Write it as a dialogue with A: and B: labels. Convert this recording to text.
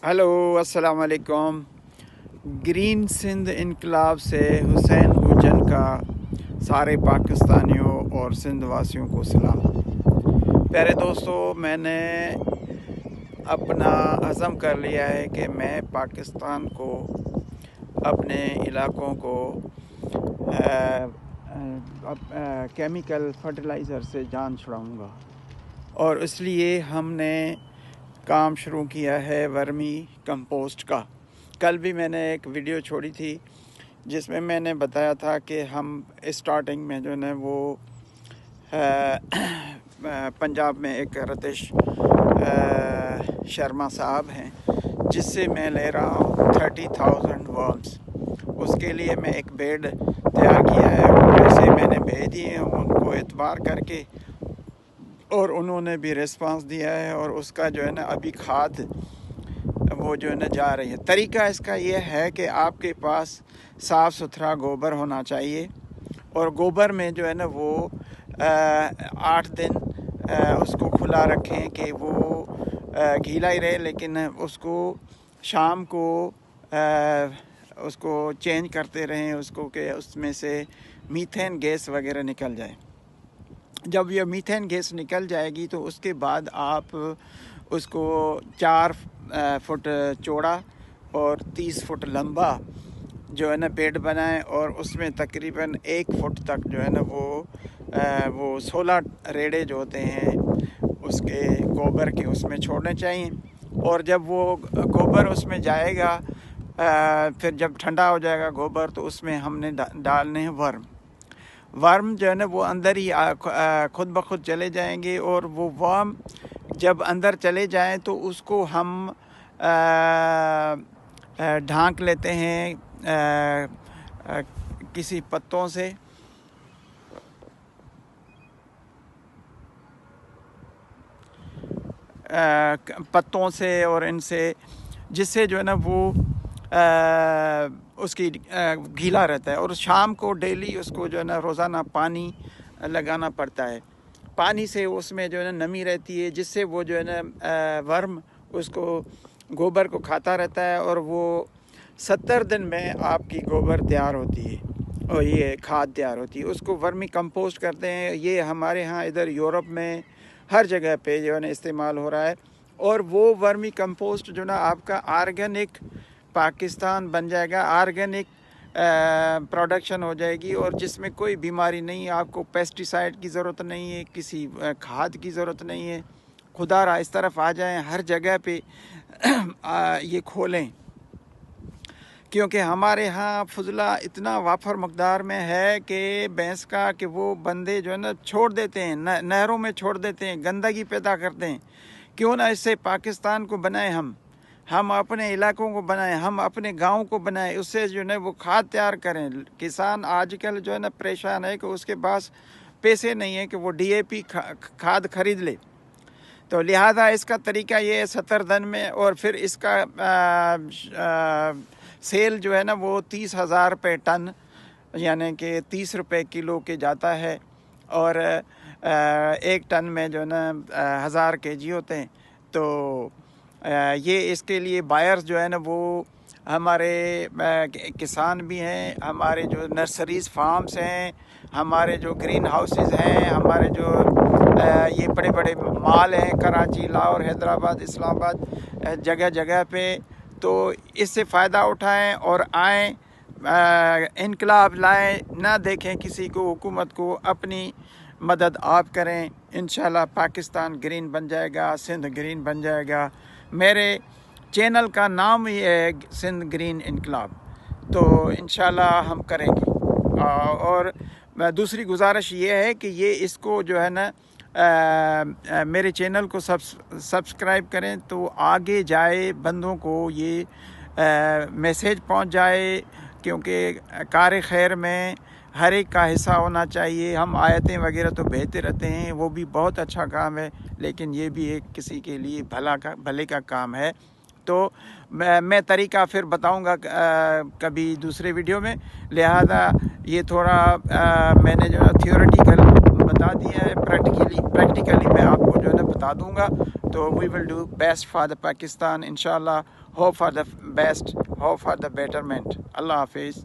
A: Hello अस्सलाम वालेकुम। Green Sindh इनकलाब से हुसैन भूजन का सारे पाकिस्तानियों और सिंध वासियों को सलाम। प्यारे दोस्तों, मैंने अपना अज़म कर लिया है कि मैं पाकिस्तान को, अपने इलाकों को केमिकल फर्टिलाइज़र से जान छुड़ाऊँगा, और इसलिए हमने काम शुरू किया है वर्मी कंपोस्ट का। कल भी मैंने एक वीडियो छोड़ी थी जिसमें मैंने बताया था कि हम स्टार्टिंग में जो है वो पंजाब में एक रतिश शर्मा साहब हैं जिससे मैं ले रहा हूँ 30,000 वर्म्स। उसके लिए मैं एक बेड तैयार किया है, वो पैसे मैंने भेज दिए हैं उनको एतबार करके, और उन्होंने भी रिस्पांस दिया है। और उसका जो है ना अभी खाद वो जो है ना जा रही है। तरीका इसका ये है कि आपके पास साफ़ सुथरा गोबर होना चाहिए, और गोबर में जो है ना वो 8 दिन उसको खुला रखें कि वो गीला ही रहे, लेकिन उसको शाम को उसको चेंज करते रहें उसको, कि उसमें से मीथेन गैस वगैरह निकल जाए। जब ये मीथेन गैस निकल जाएगी तो उसके बाद आप उसको 4 फुट चौड़ा और 30 फुट लंबा जो है ना बेड बनाएं, और उसमें तकरीबन 1 फुट तक जो है ना वो 16 रेड़े जो होते हैं उसके गोबर के उसमें छोड़ने चाहिए। और जब वो गोबर उसमें जाएगा, फिर जब ठंडा हो जाएगा गोबर, तो उसमें हमने डालने हैं वर्म जो है ना वो अंदर ही खुद ब खुद चले जाएंगे। और वो वर्म जब अंदर चले जाएं तो उसको हम ढांक लेते हैं किसी पत्तों से, और इनसे, जिससे जो है ना वो उसकी गीला रहता है। और शाम को डेली उसको जो है ना रोज़ाना पानी लगाना पड़ता है। पानी से उसमें जो है ना नमी रहती है, जिससे वो जो है ना वर्म उसको गोबर को खाता रहता है, और वो 70 दिन में आपकी गोबर तैयार होती है और ये खाद तैयार होती है। उसको वर्मी कंपोस्ट करते हैं। ये हमारे यहाँ इधर यूरोप में हर जगह पे जो है ना इस्तेमाल हो रहा है। और वो वर्मी कंपोस्ट जो ना आपका ऑर्गेनिक पाकिस्तान बन जाएगा, ऑर्गेनिक प्रोडक्शन हो जाएगी, और जिसमें कोई बीमारी नहीं है। आपको पेस्टिसाइड की ज़रूरत नहीं है, किसी खाद की ज़रूरत नहीं है। खुदारा इस तरफ आ जाएं, हर जगह पे ये खोलें, क्योंकि हमारे यहाँ फजला इतना वाफर मकदार में है कि भैंस का, कि वो बंदे जो है ना छोड़ देते हैं, नहरों में छोड़ देते हैं, गंदगी पैदा करते हैं। क्यों ना इससे पाकिस्तान को बनाएं, हम अपने इलाकों को बनाएं, हम अपने गांव को बनाएं, उससे जो है वो खाद तैयार करें। किसान आजकल जो है ना परेशान है कि उसके पास पैसे नहीं है कि वो DAP खाद खरीद ले। तो लिहाजा इसका तरीका ये है 70 दिन में, और फिर इसका सेल जो है ना वो 30,000 रुपये टन, यानी कि 30 रुपये किलो के जाता है। और 1 टन में जो है ना 1000 kg होते हैं। तो ये इसके लिए बायर्स जो है ना वो हमारे किसान भी हैं, हमारे जो नर्सरीज़ फार्म्स हैं, हमारे जो ग्रीन हाउसेस हैं, हमारे जो ये बड़े बड़े मॉल हैं, कराची, लाहौर, हैदराबाद, इस्लामाबाद, जगह जगह पे। तो इससे फ़ायदा उठाएं और आएँ, इनकलाब लाएं, ना देखें किसी को, हुकूमत को। अपनी मदद आप करें, इंशाल्लाह पाकिस्तान ग्रीन बन जाएगा, सिंध ग्रीन बन जाएगा। मेरे चैनल का नाम ही है सिंध ग्रीन इनकलाब। तो इंशाल्लाह हम करेंगे। और दूसरी गुजारिश ये है कि ये इसको जो है ना मेरे चैनल को सब्सक्राइब करें, तो आगे जाए बंदों को ये मैसेज पहुंच जाए, क्योंकि कार खैर में हर एक का हिस्सा होना चाहिए। हम आयतें वगैरह तो भेजते रहते हैं, वो भी बहुत अच्छा काम है, लेकिन ये भी एक किसी के लिए भले का काम है। तो मैं तरीका फिर बताऊंगा कभी दूसरे वीडियो में। लिहाजा ये थोड़ा मैंने जो है थियोरेटिकल بتا دیا ہے. پریکٹیکلی میں آپ کو جو ہے نا بتا دوں گا. تو we will do best for the Pakistan انشاءاللہ. Hope for the best, hope for the betterment. اللہ حافظ.